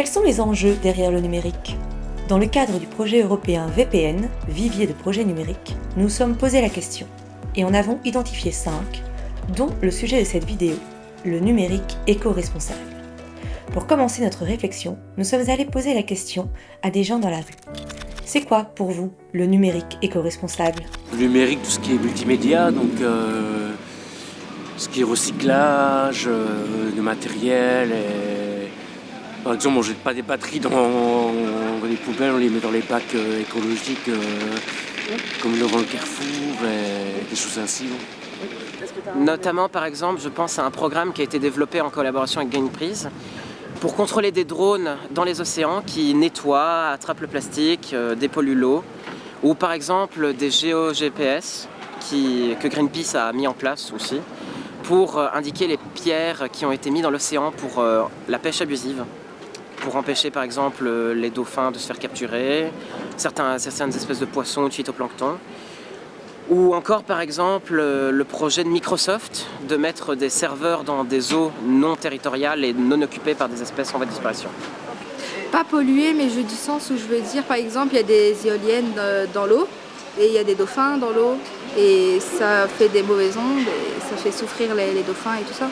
Quels sont les enjeux derrière le numérique ? Dans le cadre du projet européen VPN, Vivier de projets numériques, nous nous sommes posé la question et en avons identifié 5, dont le sujet de cette vidéo, le numérique éco-responsable. Pour commencer notre réflexion, nous sommes allés poser la question à des gens dans la rue. C'est quoi pour vous le numérique éco-responsable ? Le numérique, tout ce qui est multimédia, donc ce qui est recyclage de matériel. Par exemple, on ne jette pas des batteries dans les poubelles, on les met dans les bacs écologiques comme devant le Carrefour et des choses ainsi. Notamment, par exemple, je pense à un programme qui a été développé en collaboration avec Greenpeace pour contrôler des drones dans les océans qui nettoient, attrapent le plastique, dépolluent l'eau. Ou par exemple des géo-GPS que Greenpeace a mis en place aussi pour indiquer les pierres qui ont été mises dans l'océan pour la pêche abusive, pour empêcher par exemple les dauphins de se faire capturer, certaines espèces de poissons ou de phytoplancton. Ou encore par exemple le projet de Microsoft de mettre des serveurs dans des eaux non territoriales et non occupées par des espèces en voie de disparition. Pas pollué, mais du sens où je veux dire, par exemple, il y a des éoliennes dans l'eau et il y a des dauphins dans l'eau et ça fait des mauvaises ondes et ça fait souffrir les dauphins et tout ça.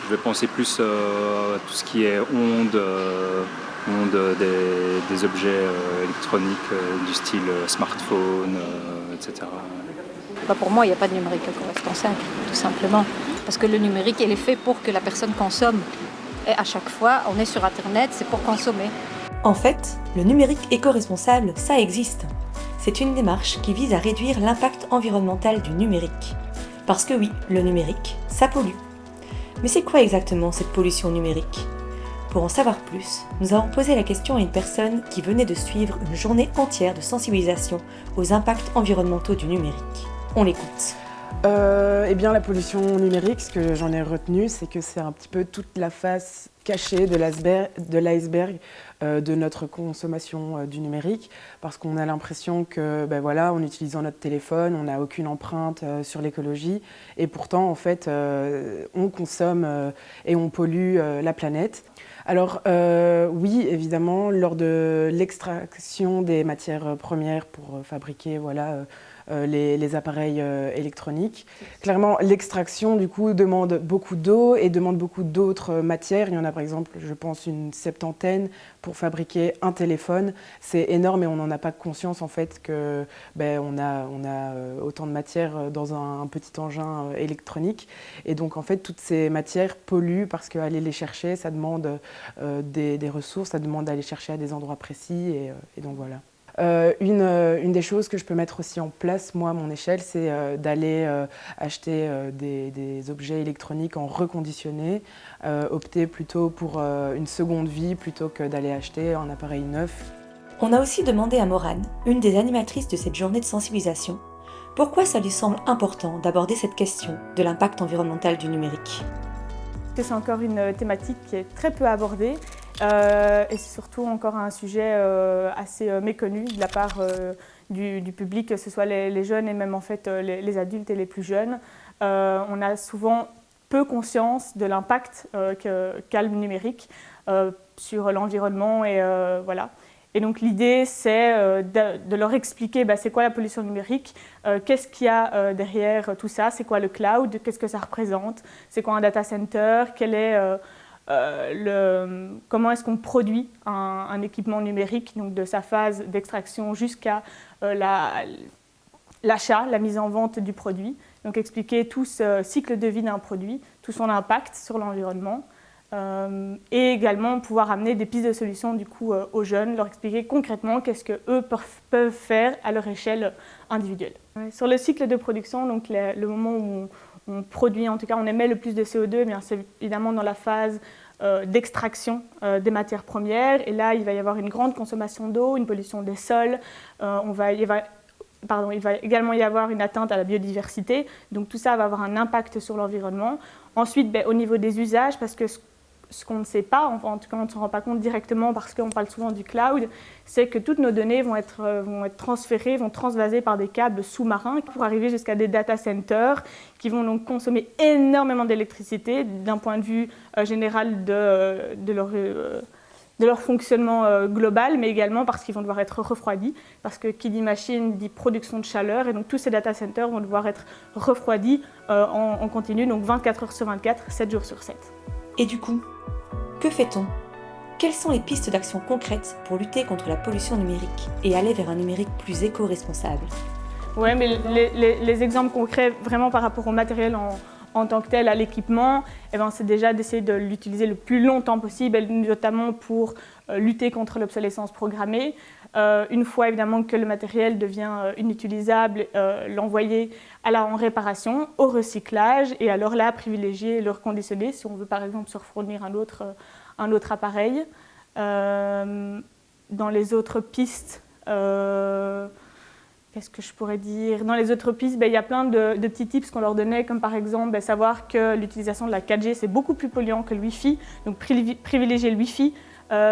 Je vais penser plus à tout ce qui est ondes des objets électroniques du style smartphone, etc. Pour moi, il n'y a pas de numérique éco-responsable, tout simplement. Parce que le numérique, il est fait pour que la personne consomme. Et à chaque fois, on est sur Internet, c'est pour consommer. En fait, le numérique éco-responsable, ça existe. C'est une démarche qui vise à réduire l'impact environnemental du numérique. Parce que oui, le numérique, ça pollue. Mais c'est quoi exactement cette pollution numérique ? Pour en savoir plus, nous avons posé la question à une personne qui venait de suivre une journée entière de sensibilisation aux impacts environnementaux du numérique. On l'écoute. Eh bien, la pollution numérique, ce que j'en ai retenu, c'est que c'est un petit peu toute la face cachée de l'iceberg de notre consommation du numérique, parce qu'on a l'impression que, en utilisant notre téléphone, on n'a aucune empreinte sur l'écologie, et pourtant, en fait, on consomme et on pollue la planète. Alors oui, évidemment, lors de l'extraction des matières premières pour fabriquer les appareils électroniques. Clairement, l'extraction, du coup, demande beaucoup d'eau et demande beaucoup d'autres matières. Il y en a, par exemple, je pense, une 70 pour fabriquer un téléphone. C'est énorme et on n'en a pas conscience, en fait, que on a autant de matières dans un petit engin électronique. Et donc, en fait, toutes ces matières polluent parce qu'aller les chercher, ça demande des ressources, ça demande d'aller chercher à des endroits précis. Et donc, voilà. Une des choses que je peux mettre aussi en place, moi, à mon échelle, c'est d'aller acheter des objets électroniques en reconditionné, opter plutôt pour une seconde vie plutôt que d'aller acheter un appareil neuf. On a aussi demandé à Morane, une des animatrices de cette journée de sensibilisation, pourquoi ça lui semble important d'aborder cette question de l'impact environnemental du numérique. C'est encore une thématique qui est très peu abordée. Et c'est surtout encore un sujet assez méconnu de la part du public, que ce soit les jeunes et même en fait les adultes et les plus jeunes. On a souvent peu conscience de l'impact qu'a le numérique sur l'environnement et voilà. Et donc l'idée c'est de leur expliquer c'est quoi la pollution numérique, qu'est-ce qu'il y a derrière tout ça, c'est quoi le cloud, qu'est-ce que ça représente, c'est quoi un data center, quel est comment est-ce qu'on produit un équipement numérique, donc de sa phase d'extraction jusqu'à l'achat, la mise en vente du produit. Donc expliquer tout ce cycle de vie d'un produit, tout son impact sur l'environnement. Et également pouvoir amener des pistes de solutions du coup, aux jeunes, leur expliquer concrètement qu'est-ce qu'eux peuvent faire à leur échelle individuelle. Sur le cycle de production, donc le moment où on produit, en tout cas on émet le plus de CO2, c'est évidemment dans la phase d'extraction des matières premières. Et là, il va y avoir une grande consommation d'eau, une pollution des sols. Il va également y avoir une atteinte à la biodiversité. Donc tout ça va avoir un impact sur l'environnement. Ensuite, au niveau des usages, parce que ce qu'on ne sait pas, en tout cas on ne s'en rend pas compte directement parce qu'on parle souvent du cloud, c'est que toutes nos données vont être transférées, vont transvaser par des câbles sous-marins pour arriver jusqu'à des data centers qui vont donc consommer énormément d'électricité d'un point de vue général de leur fonctionnement global, mais également parce qu'ils vont devoir être refroidis, parce que qui dit machine dit production de chaleur, et donc tous ces data centers vont devoir être refroidis en continu, donc 24 heures sur 24, 7 jours sur 7. Et du coup, que fait-on ? Quelles sont les pistes d'action concrètes pour lutter contre la pollution numérique et aller vers un numérique plus éco-responsable ? Oui, mais les exemples concrets, vraiment par rapport au matériel en tant que tel, à l'équipement, c'est déjà d'essayer de l'utiliser le plus longtemps possible, notamment pour lutter contre l'obsolescence programmée. Une fois évidemment que le matériel devient inutilisable, l'envoyer en réparation, au recyclage, et alors là, privilégier le reconditionner si on veut par exemple se refournir un autre appareil. Dans les autres pistes, qu'est-ce que je pourrais dire ? Dans les autres pistes, il y a plein de petits tips qu'on leur donnait, comme par exemple savoir que l'utilisation de la 4G, c'est beaucoup plus polluant que le Wi-Fi. Donc privilégier le Wi-Fi,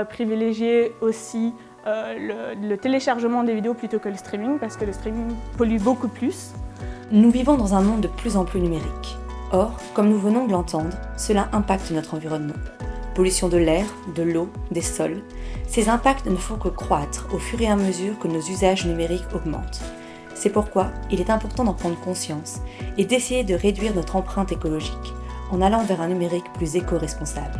privilégier aussi le téléchargement des vidéos plutôt que le streaming, parce que le streaming pollue beaucoup plus. Nous vivons dans un monde de plus en plus numérique. Or, comme nous venons de l'entendre, cela impacte notre environnement. Pollution de l'air, de l'eau, des sols. Ces impacts ne font que croître au fur et à mesure que nos usages numériques augmentent. C'est pourquoi il est important d'en prendre conscience et d'essayer de réduire notre empreinte écologique en allant vers un numérique plus éco-responsable.